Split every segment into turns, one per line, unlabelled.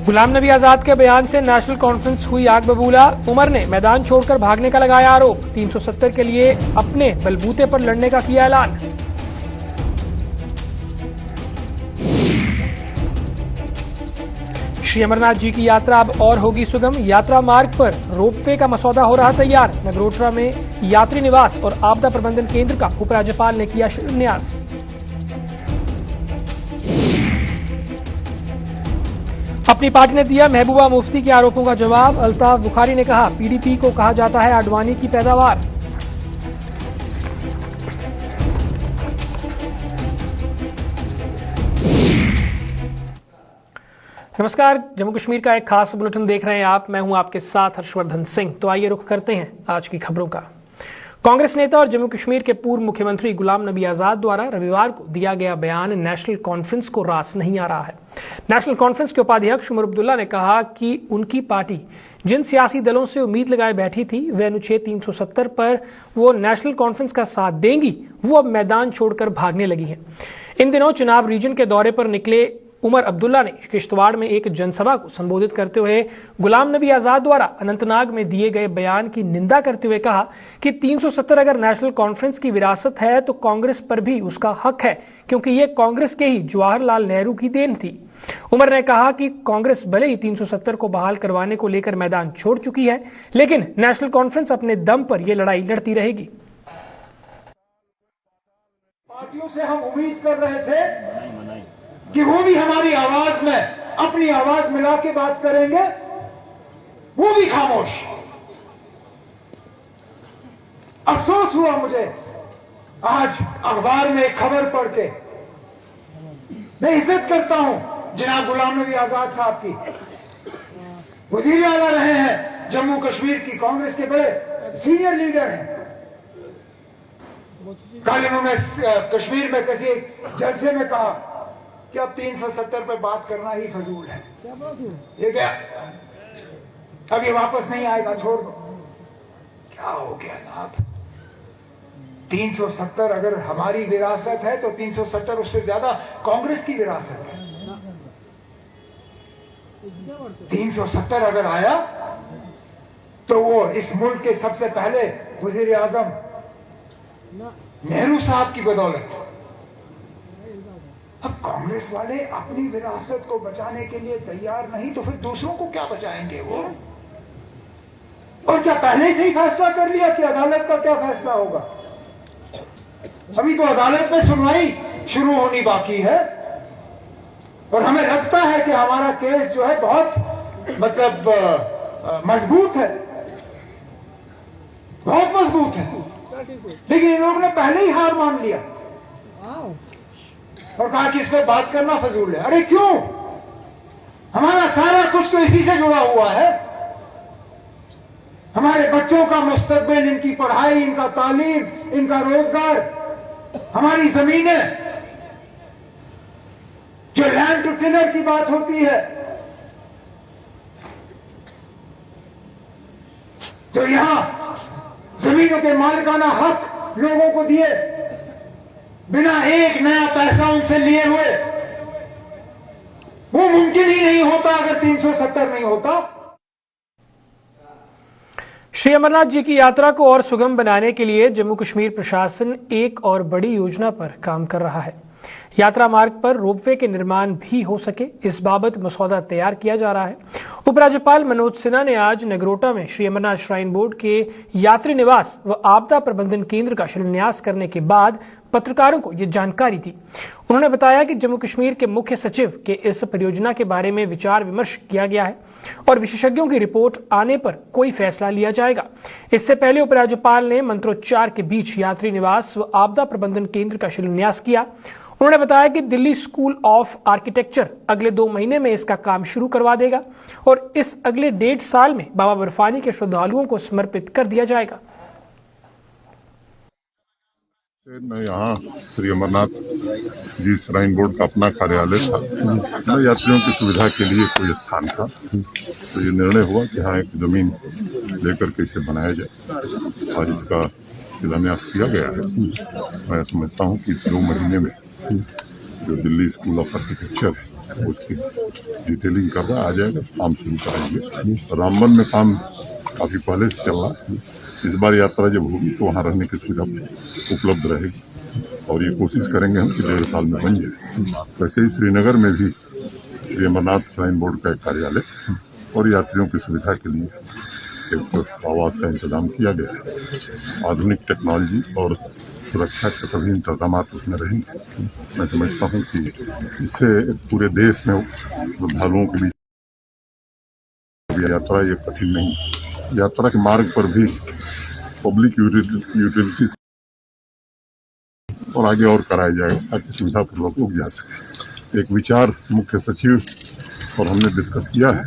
गुलाम नबी आजाद के बयान से नेशनल कॉन्फ्रेंस हुई आग बबूला। उमर ने मैदान छोड़कर भागने का लगाया आरोप। 370 के लिए अपने बलबूते पर लड़ने का किया ऐलान। श्री अमरनाथ जी की यात्रा अब और होगी सुगम। यात्रा मार्ग पर रोपवे का मसौदा हो रहा तैयार। नगरोटा में यात्री निवास और आपदा प्रबंधन केंद्र का उपराज्यपाल ने किया शिलान्यास। अपनी पार्टी ने दिया महबूबा मुफ्ती के आरोपों का जवाब। अल्ताफ बुखारी ने कहा, पीडीपी को कहा जाता है आडवाणी की पैदावार। नमस्कार, जम्मू कश्मीर का एक खास बुलेटिन देख रहे हैं आप। मैं हूं आपके साथ हर्षवर्धन सिंह। तो आइए रुख करते हैं आज की खबरों का। कांग्रेस नेता और जम्मू कश्मीर के पूर्व मुख्यमंत्री गुलाम नबी आजाद द्वारा रविवार को दिया गया बयान नेशनल कॉन्फ्रेंस को रास नहीं आ रहा है। नेशनल कॉन्फ्रेंस के उपाध्यक्ष उमर अब्दुल्ला ने कहा कि उनकी पार्टी जिन सियासी दलों से उम्मीद लगाए बैठी थी वे अनुच्छेद 370 पर वो नेशनल कॉन्फ्रेंस का साथ देंगी, वो अब मैदान छोड़कर भागने लगी है। इन दिनों चुनाव रीजन के दौरे पर निकले उमर अब्दुल्ला ने किश्तवाड़ में एक जनसभा को संबोधित करते हुए गुलाम नबी आजाद द्वारा अनंतनाग में दिए गए बयान की निंदा करते हुए कहा कि 370 अगर नेशनल कॉन्फ्रेंस की विरासत है तो कांग्रेस पर भी उसका हक है, क्योंकि ये कांग्रेस के ही जवाहरलाल नेहरू की देन थी। उमर ने कहा कि कांग्रेस भले ही 370 को बहाल करवाने को लेकर मैदान छोड़ चुकी है, लेकिन नेशनल कॉन्फ्रेंस अपने दम पर यह लड़ाई लड़ती रहेगी।
पार्टियों से हम उम्मीद कर रहे थे कि वो भी हमारी आवाज में अपनी आवाज मिला के बात करेंगे, वो भी खामोश। अफसोस हुआ मुझे आज अखबार में एक खबर पढ़ के। मैं इज्जत करता हूं जनाब गुलाम नबी आजाद साहब की, वजीर आला रहे हैं जम्मू कश्मीर की, कांग्रेस के बड़े सीनियर लीडर हैं। कल इन्होंने कश्मीर में किसी जलसे में कहा कि अब 370 पे बात करना ही फजूल है। ये क्या, अब ये वापस नहीं आएगा, छोड़ दो। क्या हो गया जनाब? 370 अगर हमारी विरासत है तो 370 उससे ज्यादा कांग्रेस की विरासत है। 370 अगर आया तो वो इस मुल्क के सबसे पहले वजीर आजम नेहरू साहब की बदौलत। अब कांग्रेस वाले अपनी विरासत को बचाने के लिए तैयार नहीं तो फिर दूसरों को क्या बचाएंगे वो? और क्या पहले से ही फैसला कर लिया कि अदालत का क्या फैसला होगा? अभी तो अदालत में सुनवाई शुरू होनी बाकी है और हमें लगता है कि हमारा केस जो है बहुत मजबूत है, बहुत मजबूत है। लेकिन इन लोगों ने पहले ही हार मान लिया और कहा कि इस पर बात करना फजूल है। अरे क्यों? हमारा सारा कुछ तो इसी से जुड़ा हुआ है। हमारे बच्चों का मुस्तकबिल, इनकी पढ़ाई, इनका तालीम, इनका रोजगार, हमारी जमीनें। जो लैंड टू टिलर की बात होती है तो यहां जमीनों के मालिकाना हक लोगों को दिए बिना एक नया पैसा उनसे लिए हुए, वो मुमकिन ही नहीं होता अगर 370 नहीं होता।
श्री अमरनाथ जी की यात्रा को और सुगम बनाने के लिए जम्मू कश्मीर प्रशासन एक और बड़ी योजना पर काम कर रहा है। यात्रा मार्ग पर रोपवे के निर्माण भी हो सके, इस बाबत मसौदा तैयार किया जा रहा है। उपराज्यपाल मनोज सिन्हा ने आज नगरोटा में श्री अमरनाथ श्राइन बोर्ड के यात्री निवास व आपदा प्रबंधन केंद्र का शिलान्यास करने के बाद पत्रकारों को यह जानकारी दी। उन्होंने बताया कि जम्मू कश्मीर के मुख्य सचिव के इस परियोजना के बारे में विचार विमर्श किया गया है और विशेषज्ञों की रिपोर्ट आने पर कोई फैसला लिया जाएगा। इससे पहले उपराज्यपाल ने मंत्रोच्चार के बीच यात्री निवास व आपदा प्रबंधन केंद्र का शिलान्यास किया। उन्होंने बताया कि दिल्ली स्कूल ऑफ आर्किटेक्चर अगले 2 महीने में इसका काम शुरू करवा देगा और इस अगले 1.5 साल में बाबा बर्फानी के श्रद्धालुओं को समर्पित कर दिया जाएगा।
मैं यहाँ श्री अमरनाथ जी श्राइन बोर्ड का अपना कार्यालय था, मैं यात्रियों की सुविधा के लिए कोई स्थान था, तो ये निर्णय हुआ कि हाँ एक जमीन लेकर के इसे बनाया जाए और इसका शिलान्यास किया गया है। मैं समझता हूँ कि 2 महीने में जो दिल्ली स्कूल ऑफ आर्किटेक्चर है उसकी डिटेलिंग कर रहा है, आ जाएगा, काम शुरू कराएंगे। रामबन में काम काफी पहले से चल रहा है। इस बार यात्रा जब होगी तो वहाँ रहने की सुविधा उपलब्ध रहेगी और ये कोशिश करेंगे हम कि 1.5 साल में बन जाए। वैसे ही श्रीनगर में भी श्री अमरनाथ श्राइन बोर्ड का एक कार्यालय और यात्रियों की सुविधा के लिए एक आवास का इंतजाम किया गया है। आधुनिक टेक्नोलॉजी और सुरक्षा के सभी इंतजाम उसमें रहेंगे। मैं समझता हूँ कि इससे पूरे देश में श्रद्धालुओं के बीच यात्रा ये कठिन नहीं, यात्रा के मार्ग पर भी पब्लिक यूटिलिटीज और आगे और कराया जाएगा ताकि सुविधापूर्वक लोग जा सके। एक विचार मुख्य सचिव और हमने डिस्कस किया है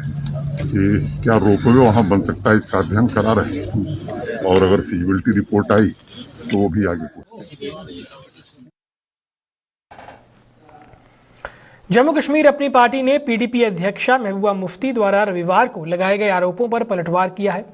कि क्या रोपवे वहाँ बन सकता है, इसका अध्ययन करा रहे हैं और अगर फिजिबिलिटी रिपोर्ट आई तो वो भी आगे
जम्मू कश्मीर अपनी पार्टी ने पीडीपी अध्यक्षा महबूबा मुफ्ती द्वारा रविवार को लगाए गए आरोपों पर पलटवार किया है।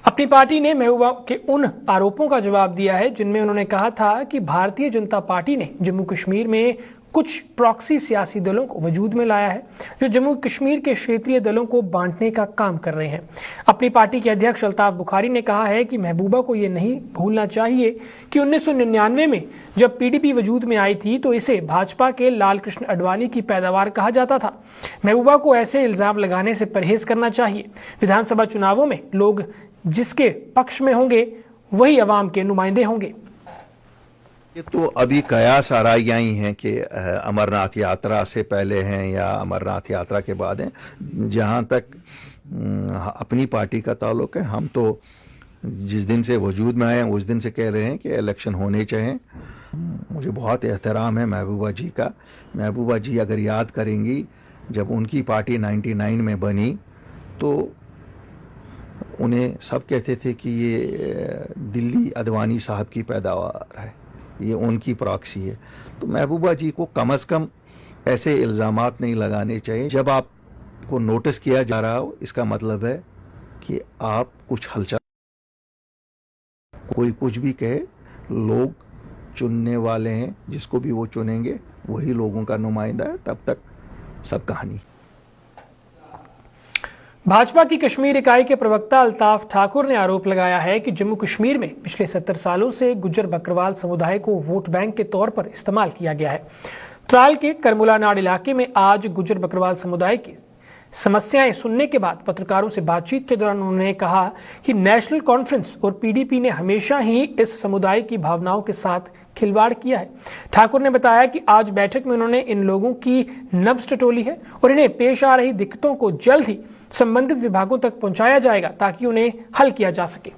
अपनी पार्टी ने महबूबा के उन आरोपों का जवाब दिया है जिनमें उन्होंने कहा था कि भारतीय जनता पार्टी ने जम्मू कश्मीर में कुछ प्रॉक्सी सियासी दलों को वजूद में लाया है जो जम्मू कश्मीर के क्षेत्रीय दलों को बांटने का काम कर रहे हैं। अपनी पार्टी के अध्यक्ष अल्ताफ बुखारी ने कहा है कि महबूबा को ये नहीं भूलना चाहिए कि 1999 में जब पीडीपी वजूद में आई थी तो इसे भाजपा के लाल कृष्ण आडवाणी की पैदावार कहा जाता था। महबूबा को ऐसे इल्जाम लगाने से परहेज करना चाहिए। विधानसभा चुनावों में लोग जिसके पक्ष में होंगे वही अवाम के नुमाइंदे होंगे।
ये तो अभी कयास आराई हैं कि अमरनाथ यात्रा से पहले हैं या अमरनाथ यात्रा के बाद हैं। जहाँ तक अपनी पार्टी का ताल्लुक है, हम तो जिस दिन से वजूद में आए हैं उस दिन से कह रहे हैं कि इलेक्शन होने चाहिए। मुझे बहुत एहतराम है महबूबा जी का। महबूबा जी अगर याद करेंगी, जब उनकी पार्टी 99 में बनी तो उन्हें सब कहते थे कि ये दिल्ली आडवाणी साहब की पैदावार है, ये उनकी प्रॉक्सी है। तो महबूबा जी को कम से कम ऐसे इल्ज़ामात नहीं लगाने चाहिए। जब आपको नोटिस किया जा रहा हो, इसका मतलब है कि आप कुछ हलचल, कोई कुछ भी कहे, लोग चुनने वाले हैं, जिसको भी वो चुनेंगे वही लोगों का नुमाइंदा है। तब तक सब कहानी।
भाजपा की कश्मीर इकाई के प्रवक्ता अल्ताफ ठाकुर ने आरोप लगाया है कि जम्मू कश्मीर में पिछले 70 सालों से गुज्जर बकरवाल समुदाय को वोट बैंक के तौर पर इस्तेमाल किया गया है। त्राल के करमुला नाड़ इलाके में आज गुज्जर बकरवाल समुदाय की समस्याएं सुनने के बाद पत्रकारों से बातचीत के दौरान उन्होंने कहा कि नेशनल कॉन्फ्रेंस और पीडीपी ने हमेशा ही इस समुदाय की भावनाओं के साथ खिलवाड़ किया है। ठाकुर ने बताया कि आज बैठक में उन्होंने इन लोगों की नब्ज टटोली है और इन्हें पेश आ रही दिक्कतों को जल्द ही संबंधित विभागों तक पहुंचाया जाएगा ताकि उन्हें हल किया जा सके।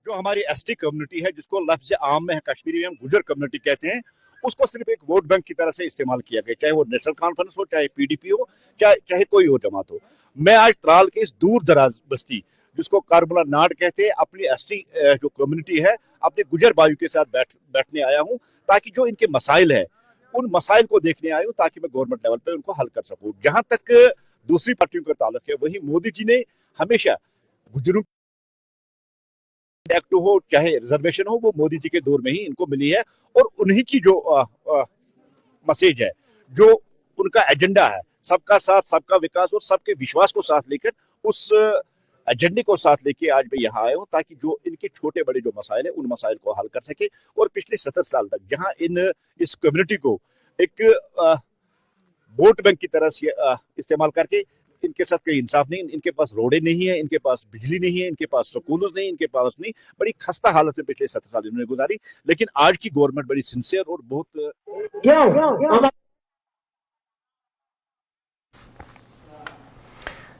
जो हमारी एसटी कम्युनिटी है, जिसको लफ्ज आम में कश्मीरी में हम गुजर कम्युनिटी कहते हैं, उसको सिर्फ एक वोट बैंक की तरह से इस्तेमाल किया गया, चाहे वो नेशनल कॉन्फ्रेंस हो, चाहे पीडीपी हो, चाहे कोई और जमात हो। मैं आज त्राल के इस दूर दराज बस्ती जिसको कारमुला नाड़ कहते हैं, अपनी एसटी जो कम्युनिटी है, अपने गुजर भाइयों के साथ बैठने आया हूँ ताकि जो इनके मसाइल है उन मसाइल को देखने आया हूँ ताकि मैं गवर्नमेंट लेवल पे उनको हल कर सकूँ। जहां तक दूसरी पार्टियों का ताल्लुक है, वही मोदी जी ने हमेशा गुजरों एक्ट हो चाहे रिजर्वेशन हो, वो मोदी जी के दौर में ही इनको मिली है और उन्हीं की जो मैसेज है, जो उनका एजेंडा है, सबका साथ सबका विकास और सबके विश्वास को साथ लेकर, उस एजेंडे को साथ लेके आज मैं यहाँ आया हूँ ताकि जो इनके छोटे बड़े जो मसाइल है उन मसाइल को हल कर सके। और पिछले 70 साल तक जहाँ इस कम्युनिटी को एक वोट बैंक की तरह से इस्तेमाल करके इनके साथ कोई इंसाफ नहीं, इनके पास रोडें नहीं है, इनके पास बिजली नहीं है, इनके पास स्कूल नहीं, इनके पास नहीं, बड़ी खस्ता हालत में पिछले 70 साल इन्होंने गुजारी। लेकिन आज की गवर्नमेंट बड़ी सिंसियर और बहुत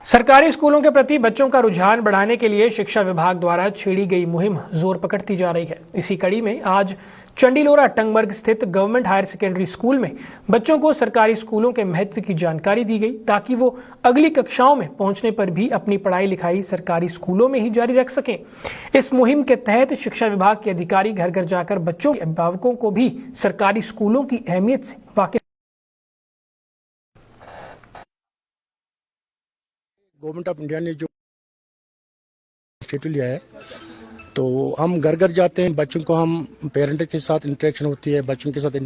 सरकारी स्कूलों के प्रति बच्चों का रुझान बढ़ाने के लिए शिक्षा विभाग द्वारा छेड़ी गई मुहिम जोर पकड़ती जा रही है। इसी कड़ी में आज चंडीलोरा टंगमर्ग स्थित गवर्नमेंट हायर सेकेंडरी स्कूल में बच्चों को सरकारी स्कूलों के महत्व की जानकारी दी गई ताकि वो अगली कक्षाओं में पहुंचने पर भी अपनी पढ़ाई लिखाई सरकारी स्कूलों में ही जारी रख सकें। इस मुहिम के तहत शिक्षा विभाग के अधिकारी घर घर जाकर बच्चों के अभिभावकों को भी सरकारी स्कूलों की अहमियत से वाकिफ।
गवर्नमेंट ऑफ इंडिया ने जो शेड्यूल लिया है, तो हम घर घर जाते हैं, बच्चों को हम पेरेंट के साथ इंटरेक्शन होती है, बच्चों के साथ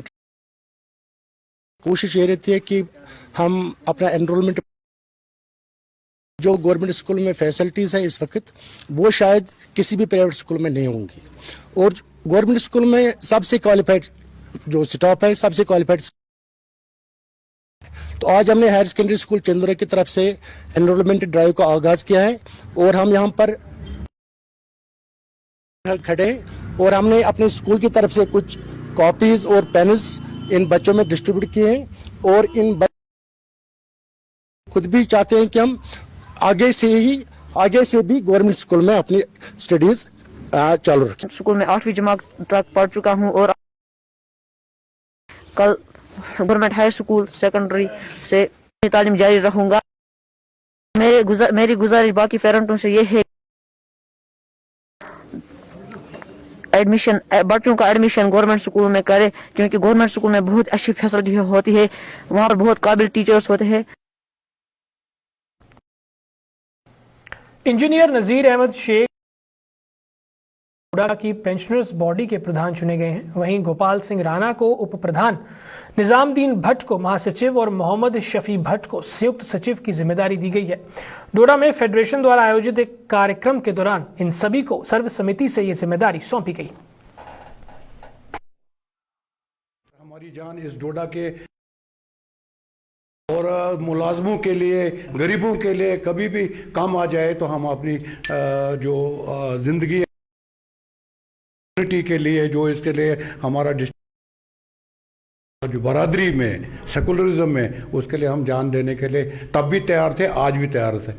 कोशिश ये रहती है कि हम अपना एनरोलमेंट जो गवर्नमेंट स्कूल में फैसिलिटीज़ है इस वक्त वो शायद किसी भी प्राइवेट स्कूल में नहीं होंगी, और गवर्नमेंट स्कूल में सबसे क्वालिफाइड जो स्टाफ है सबसे क्वालिफाइड। तो आज हमने हायर सेकेंडरी स्कूल चंदोरा की तरफ से एनरोलमेंट ड्राइव का आगाज किया है, और हम यहाँ पर खड़े और हमने अपने स्कूल की तरफ से कुछ कॉपीज और पेन्स इन बच्चों में डिस्ट्रीब्यूट किए हैं, और इन खुद भी चाहते हैं कि हम आगे से भी गवर्नमेंट स्कूल में अपनी स्टडीज चालू रखें।
स्कूल में 8वीं जमात तक पढ़ चुका हूं और कल गवर्नमेंट हाई स्कूल सेकेंडरी से तालीम जारी रहूंगा। मेरी गुजारिश बाकी पेरेंटों से ये है, एडमिशन बच्चों का एडमिशन गवर्नमेंट स्कूल में करे, क्योंकि गवर्नमेंट स्कूल में बहुत अच्छी फैसिलिटी होती है, वहाँ पर बहुत काबिल टीचर्स होते हैं।
इंजीनियर नजीर अहमद शेख हुडा की पेंशनर्स बॉडी के प्रधान चुने गए हैं। वहीं गोपाल सिंह राणा को उप प्रधान, निजामुद्दीन भट्ट को महासचिव और मोहम्मद शफी भट्ट को संयुक्त सचिव की जिम्मेदारी दी गई है। डोडा में फेडरेशन द्वारा आयोजित एक कार्यक्रम के दौरान इन सभी को सर्वसम्मति से ये जिम्मेदारी सौंपी गई।
हमारी जान इस डोडा के और मुलाजमों के लिए, गरीबों के लिए कभी भी काम आ जाए तो हम अपनी जो जिंदगी के लिए, जो इसके लिए हमारा जो बरादरी में सेकुलरिज्म में, उसके लिए हम जान देने के लिए तब भी तैयार थे, आज भी तैयार थे।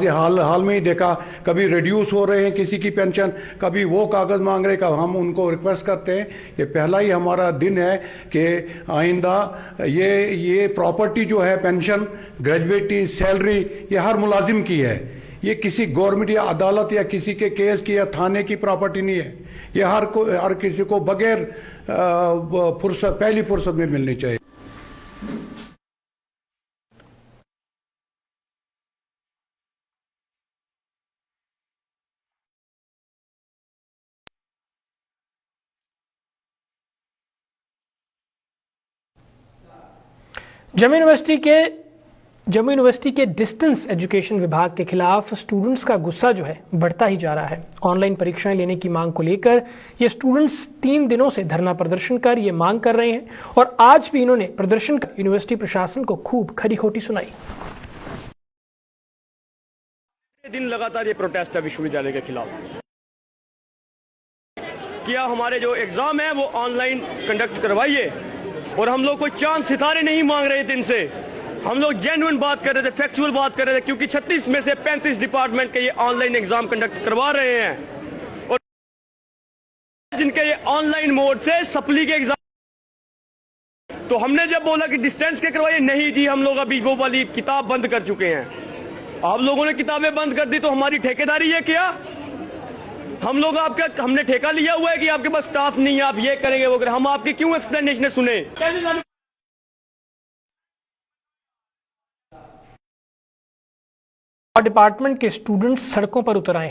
हाल में ही देखा, कभी रिड्यूस हो रहे हैं किसी की पेंशन, कभी वो कागज़ मांग रहे, कब हम उनको रिक्वेस्ट करते हैं। ये पहला ही हमारा दिन है कि आइंदा ये प्रॉपर्टी जो है, पेंशन, ग्रेजुएटी, सैलरी, ये हर मुलाजिम की है। ये किसी गवर्नमेंट या अदालत या किसी के केस की या थाने की प्रॉपर्टी नहीं है। ये हर किसी को बगैर पहली फुर्सत में मिलनी चाहिए।
जम्मू यूनिवर्सिटी के डिस्टेंस एजुकेशन विभाग के खिलाफ स्टूडेंट्स का गुस्सा जो है बढ़ता ही जा रहा है। ऑनलाइन परीक्षाएं लेने की मांग को लेकर ये स्टूडेंट्स 3 दिनों से धरना प्रदर्शन कर ये मांग कर रहे हैं, और आज भी इन्होंने प्रदर्शन कर यूनिवर्सिटी प्रशासन को खूब खरी खोटी सुनाई।
दिन लगातार ये प्रोटेस्ट है विश्वविद्यालय के खिलाफ। क्या हमारे जो एग्जाम है वो ऑनलाइन कंडक्ट करवाइए, और हम लोग कोई चांद सितारे नहीं मांग रहे थे इनसे। हम लोग जेन्युइन बात कर रहे थे, फैक्चुअल बात कर रहे थे, क्योंकि 36 में से 35 डिपार्टमेंट के ये ऑनलाइन एग्जाम कंडक्ट करवा रहे हैं, और जिनके ये ऑनलाइन मोड से सप्ली के एग्जाम, तो हमने जब बोला कि डिस्टेंस के करवाइए, नहीं जी हम लोग अभी वो वाली किताब बंद कर चुके हैं। आप लोगों ने किताबें बंद कर दी तो हमारी ठेकेदारी है क्या? हमने ठेका लिया हुआ है कि आपके पास स्टाफ नहीं है, आप ये करेंगे वो करेंगे? हम आपकी क्यों एक्सप्लेनेशन सुने?
डिपार्टमेंट के स्टूडेंट्स सड़कों पर उतर आए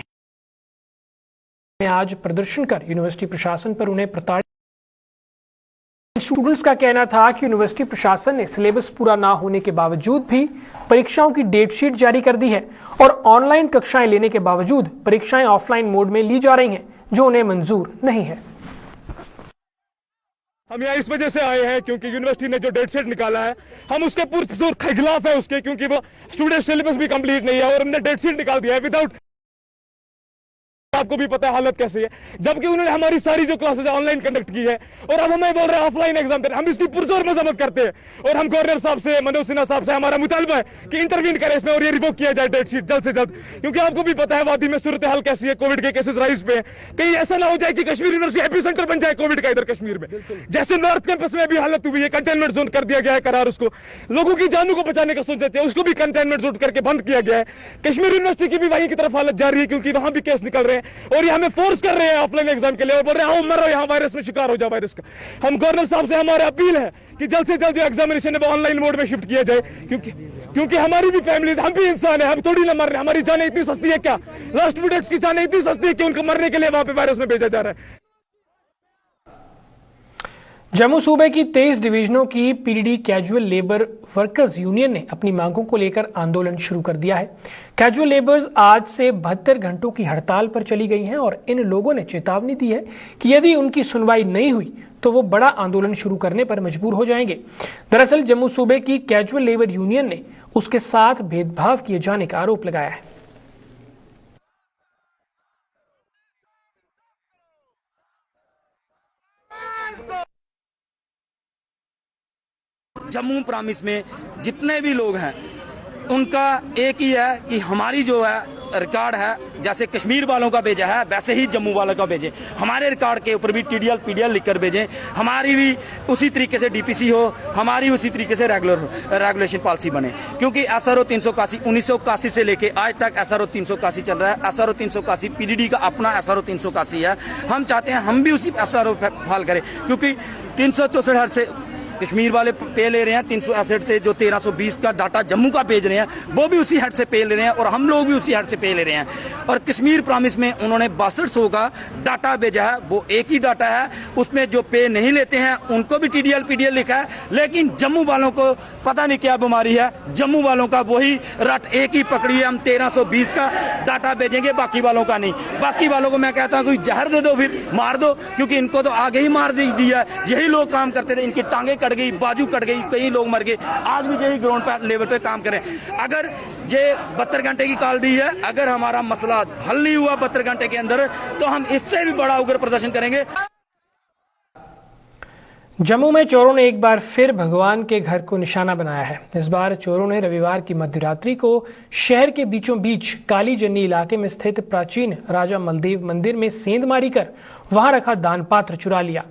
हैं। आज प्रदर्शन कर यूनिवर्सिटी प्रशासन पर उन्हें प्रताड़ित। स्टूडेंट्स का कहना था कि यूनिवर्सिटी प्रशासन ने सिलेबस पूरा ना होने के बावजूद भी परीक्षाओं की डेट शीट जारी कर दी है, और ऑनलाइन कक्षाएं लेने के बावजूद परीक्षाएं ऑफलाइन मोड में ली जा रही हैं, जो उन्हें मंजूर नहीं है।
हम यहाँ इस वजह से आए हैं क्योंकि यूनिवर्सिटी ने जो डेट शीट निकाला है, हम उसके पुरजोर खिलाफ है उसके, क्योंकि वो स्टूडेंट सिलेबस भी कंप्लीट नहीं है और हमने डेट शीट निकाल दिया है विदाउट। आपको भी पता है हालत कैसी है, जबकि उन्होंने हमारी सारी जो क्लासेस ऑनलाइन कंडक्ट की है, और अब हमें बोल रहे हैं ऑफलाइन एग्जाम दें। हम इसकी पुरजोर मजम्मत करते हैं, और हम गवर्नर साहब से, मनोज सिन्हा साहब से हमारा मुतालबा है कि इंटरवीन करें इसमें और ये रिवोक किया जाए डेट शीट जल्द से जल्द, क्योंकि आपको भी पता है वादी में सूरत हाल कैसी है, कोविड के केसेस राइज पे। कहीं ऐसा ना हो जाए कि कश्मीर यूनिवर्सिटी एपी सेंटर बन जाए कोविड का इधर कश्मीर में, जैसे नॉर्थ कैंपस में भी हालत हुई है। कंटेनमेंट जोन कर दिया गया है करार, उसको लोगों की जानों को बचाने का सोचा है, उसको भी कंटेनमेंट जोन करके बंद किया गया है। कश्मीर यूनिवर्सिटी की भी वहीं की तरफ हालत जारी है, क्योंकि वहां भी केस निकल रहे हैं, और ये हमें फोर्स कर रहे हैं ऑफलाइन एग्जाम के लिए, और बोल रहे हैं आओ मरो यहाँ वायरस में शिकार हो जाओ वायरस का। हम गवर्नर साहब से हमारी अपील है कि जल्द से जल्द जो एग्जामिनेशन है वो ऑनलाइन मोड में शिफ्ट किया जाए, क्योंकि हमारी भी फैमिलीज, हम भी इंसान है, हम थोड़ी ना मर रहे। हमारी जानें इतनी सस्ती है क्या? लास्ट स्टूडेंट्स की जानें इतनी सस्ती है कि उनको मरने के लिए वहां पे वायरस में भेजा जा रहा है।
जम्मू सूबे की 23 डिवीजनों की PDD casual labour workers union ने अपनी मांगों को लेकर आंदोलन शुरू कर दिया है। कैजुअल लेबर्स आज से 72 घंटों की हड़ताल पर चली गई हैं और इन लोगों ने चेतावनी दी है कि यदि उनकी सुनवाई नहीं हुई तो वो बड़ा आंदोलन शुरू करने पर मजबूर हो जाएंगे। दरअसल जम्मू सूबे की कैजुअल लेबर यूनियन ने उसके साथ भेदभाव किए जाने का आरोप लगाया है।
जम्मू प्रामिस में जितने भी लोग हैं उनका एक ही है कि हमारी जो है रिकॉर्ड है, जैसे कश्मीर वालों का भेजा है वैसे ही जम्मू वालों का भेजें। हमारे रिकॉर्ड के ऊपर भी टीडीएल पीडीएल लिखकर भेजें। हमारी भी उसी तरीके से डीपीसी हो, हमारी उसी तरीके से रेगुलेशन पॉलिसी बने, क्योंकि एसआरओ 381 1981 से लेके आज तक एसआरओ 381 चल रहा है। एसआरओ 381 पीडीडी का अपना एसआरओ 381 है। हम चाहते हैं हम भी उसी एसआरओ फॉलो करें, क्योंकि 364 से कश्मीर वाले पे ले रहे हैं, 361 से जो 1320 का डाटा जम्मू का भेज रहे हैं वो भी उसी हेड से पे ले रहे हैं और हम लोग भी उसी हेड से पे ले रहे हैं। और कश्मीर प्रॉमिस में उन्होंने 6200 का डाटा भेजा है, वो एक ही डाटा है, उसमें जो पे नहीं लेते हैं उनको भी टीडीएल पीडीएल लिखा है। लेकिन जम्मू वालों को पता नहीं क्या बीमारी है, जम्मू वालों का वही रट एक ही पकड़ी है, हम 1320 का डाटा भेजेंगे, बाकी वालों का नहीं। बाकी वालों को मैं कहता हूँ कोई जहर दे दो, फिर मार दो, क्योंकि इनको तो आगे ही मार दिया है। यही लोग काम करते थे, इनकी टांगे कट गई, बाजू कट गई, कई लोग मर गए। आज भी यही ग्राउंड पे लेवल पे काम करें। अगर ये 72 घंटे की कॉल दी है, अगर हमारा मसला हल नहीं हुआ 72 घंटे के अंदर तो हम इससे भी बड़ा उग्र प्रदर्शन करेंगे।
जम्मू में चोरों ने एक बार फिर भगवान के घर को निशाना बनाया है। इस बार चोरों ने रविवार की मध्यरात्रि को शहर के बीचों बीच काली जन्नी इलाके में स्थित प्राचीन राजा मलदेव मंदिर में सेंधमारी कर वहां रखा दान पात्र चुरा लिया।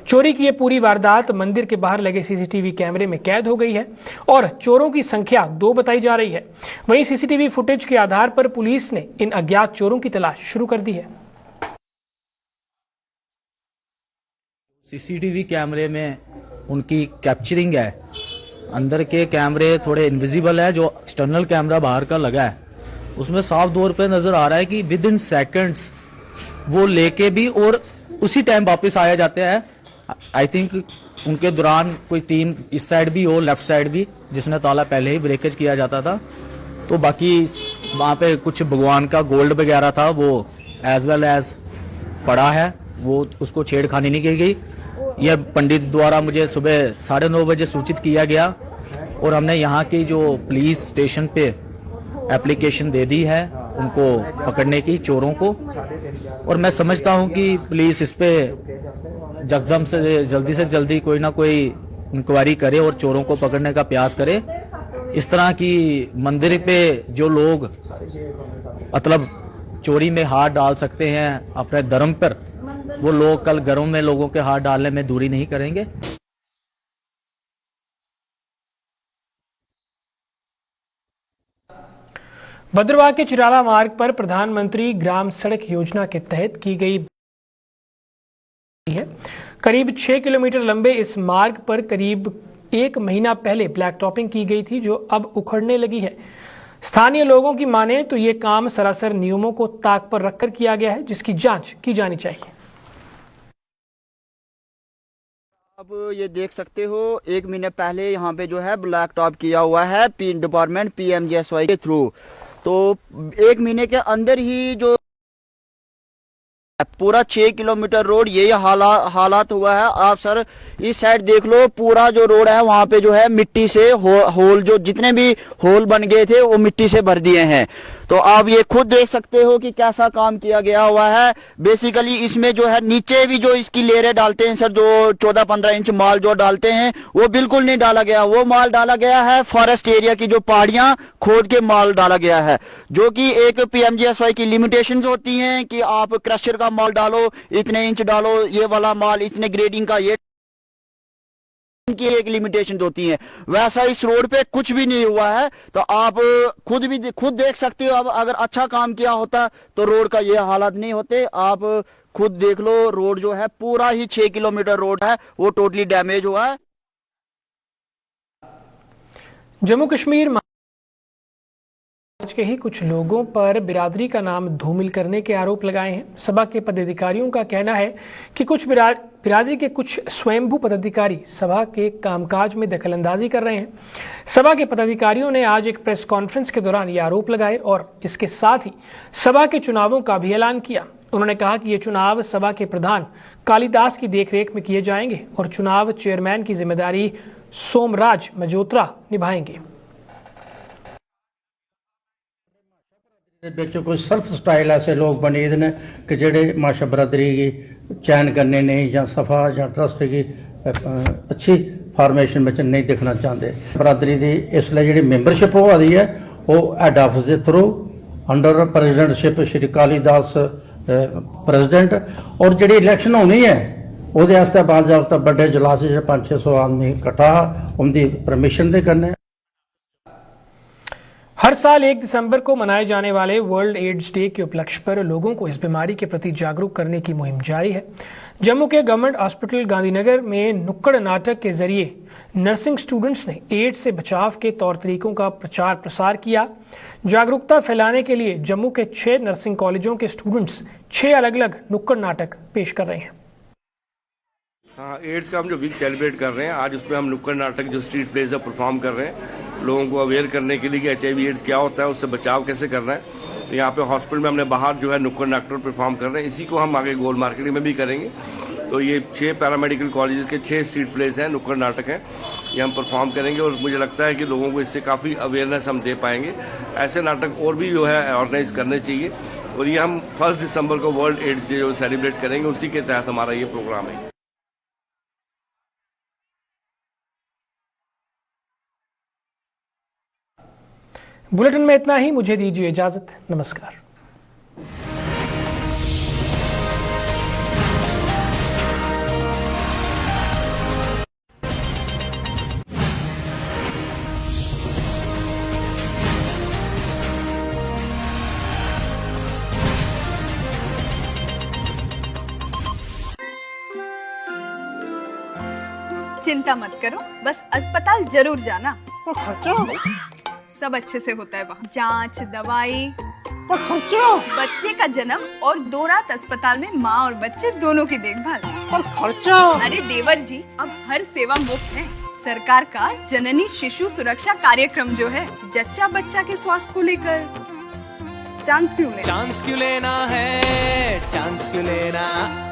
चोरी की यह पूरी वारदात मंदिर के बाहर लगे सीसीटीवी कैमरे में कैद हो गई है और चोरों की संख्या 2 बताई जा रही है। वहीं सीसीटीवी फुटेज के आधार पर पुलिस ने इन अज्ञात चोरों की तलाश शुरू कर दी है।
सीसीटीवी कैमरे में उनकी कैप्चरिंग है। अंदर के कैमरे थोड़े इनविजिबल है, जो एक्सटर्नल कैमरा बाहर का लगा है उसमें साफ तौर पे नजर आ रहा है कि विद इन सेकेंड्स वो लेके भी और उसी टाइम वापस आया जाते हैं। आई थिंक उनके दौरान कोई 3 इस साइड भी हो, लेफ्ट साइड भी, जिसने ताला पहले ही ब्रेकेज किया जाता था। तो बाकी वहाँ पे कुछ भगवान का गोल्ड वगैरह था, वो एज वेल एज पड़ा है, वो उसको छेड़खानी नहीं की गई। यह पंडित द्वारा मुझे सुबह 9:30 बजे सूचित किया गया और हमने यहाँ की जो पुलिस स्टेशन पे एप्लीकेशन दे दी है उनको पकड़ने की, चोरों को। और मैं समझता हूँ कि पुलिस इस पे जल्दी से जल्दी कोई ना कोई इंक्वायरी करे और चोरों को पकड़ने का प्रयास करे। इस तरह की मंदिर पे जो लोग मतलब चोरी में हाथ डाल सकते हैं अपने धर्म पर, वो लोग कल घरों में लोगों के हाथ डालने में दूरी नहीं करेंगे।
भद्रवाह के चिराला मार्ग पर प्रधानमंत्री ग्राम सड़क योजना के तहत की गई है। करीब 6 किलोमीटर लंबे इस मार्ग पर करीब 1 महीना पहले ब्लैक टॉपिंग की गई थी, जो अब उखड़ने लगी है। स्थानीय लोगों की माने तो ये काम सरासर नियमों को ताक पर रखकर किया गया है, जिसकी जांच की जानी चाहिए।
अब ये देख सकते हो 1 महीने पहले यहाँ पे जो है ब्लैक टॉप किया हुआ है डिपार्टमेंट PMGSY के थ्रू। तो 1 महीने के अंदर ही जो पूरा 6 किलोमीटर रोड यही हालात हुआ है। आप सर इस साइड देख लो, पूरा जो रोड है वहां पे जो है मिट्टी से होल जो जितने भी होल बन गए थे वो मिट्टी से भर दिए हैं। तो आप ये खुद देख सकते हो कि कैसा काम किया गया हुआ है। बेसिकली इसमें जो है नीचे भी जो इसकी लेयरें डालते हैं सर, जो 14-15 इंच माल जो डालते हैं वो बिल्कुल नहीं डाला गया। वो माल डाला गया है फॉरेस्ट एरिया की जो पहाड़ियां खोद के माल डाला गया है, जो कि एक PMGSY की लिमिटेशंस होती हैं कि आप क्रशर का माल डालो, इतने इंच डालो, ये वाला माल इतने ग्रेडिंग का, ये की एक लिमिटेशन होती है। वैसा इस रोड पे कुछ भी नहीं हुआ है। तो आप खुद देख सकते हो। अब अगर अच्छा काम किया होता तो रोड का ये हालात नहीं होते। आप खुद देख लो, रोड जो है पूरा ही 6 किलोमीटर रोड है वो टोटली डैमेज हुआ है।
जम्मू कश्मीर के ही कुछ लोगों पर बिरादरी का नाम धूमिल करने के आरोप लगाए हैं। सभा के पदाधिकारियों का कहना है कि कुछ बिरादरी के कुछ स्वयंभू पदाधिकारी सभा के कामकाज में दखलंदाजी कर रहे हैं। सभा के पदाधिकारियों ने आज एक प्रेस कॉन्फ्रेंस के दौरान ये आरोप लगाए और इसके साथ ही सभा के चुनावों का भी ऐलान किया। उन्होंने कहा कि ये चुनाव सभा के प्रधान कालिदास की देखरेख में किए जाएंगे और चुनाव चेयरमैन की जिम्मेदारी सोमराज मजोत्रा निभाएंगे।
कोई सेल्फ स्टाइल ऐसे लोग बने ने कि जेडे माशा बरादरी की चयन करने नहीं या सफा या ट्रस्ट की अच्छी फार्मेशन में नहीं देखना चाहते। बरादरी की इसलिए जी मैंबरशिप हो रही है वो हैड ऑफिस के through under presidentship Shri Kalidas president और जी इलैक्शन होनी है वो बाजाबता बड़े जलास 500-600 आदमी इकट्ठा उनकी परमिशन दे करने।
हर साल 1 दिसंबर को मनाए जाने वाले वर्ल्ड एड्स डे के उपलक्ष्य पर लोगों को इस बीमारी के प्रति जागरूक करने की मुहिम जारी है। जम्मू के गवर्नमेंट हॉस्पिटल गांधीनगर में नुक्कड़ नाटक के जरिए नर्सिंग स्टूडेंट्स ने एड्स से बचाव के तौर तरीकों का प्रचार प्रसार किया। जागरूकता फैलाने के लिए जम्मू के 6 नर्सिंग कॉलेजों के स्टूडेंट्स 6 अलग अलग नुक्कड़ नाटक पेश कर रहे हैं।
हाँ, एड्स का हम जो वीक सेलिब्रेट कर रहे हैं, आज उसमें हम नुक्कड़ नाटक जो स्ट्रीट प्लेज है परफॉर्म कर रहे हैं, लोगों को अवेयर करने के लिए कि HIV एड्स क्या होता है, उससे बचाव कैसे करना है। तो यहाँ पे हॉस्पिटल में हमने बाहर जो है नुक्कड़ नाटक परफॉर्म कर रहे हैं। इसी को हम आगे गोल मार्केटिंग में भी करेंगे। तो ये 6 पैरामेडिकल कॉलेजेस के 6 स्ट्रीट प्लेज हैं, नुक्कड़ नाटक हैं, ये हम परफॉर्म करेंगे और मुझे लगता है कि लोगों को इससे काफ़ी अवेयरनेस हम दे पाएंगे। ऐसे नाटक और भी जो है ऑर्गेनाइज करने चाहिए और ये हम 1 दिसंबर को वर्ल्ड एड्स डे जो सेलिब्रेट करेंगे, उसी के तहत हमारा ये प्रोग्राम है।
बुलेटिन में इतना ही। मुझे दीजिए इजाजत। नमस्कार।
चिंता मत करो, बस अस्पताल जरूर जाना। सब अच्छे से होता है वहाँ, जांच, दवाई, बच्चे का जन्म और 2 रात अस्पताल में माँ और बच्चे दोनों की देखभाल। पर खर्चा? अरे देवर जी, अब हर सेवा मुफ्त है। सरकार का जननी शिशु सुरक्षा कार्यक्रम जो है, जच्चा बच्चा के स्वास्थ्य को लेकर चांस क्यों लेना है, चांस क्यों लेना।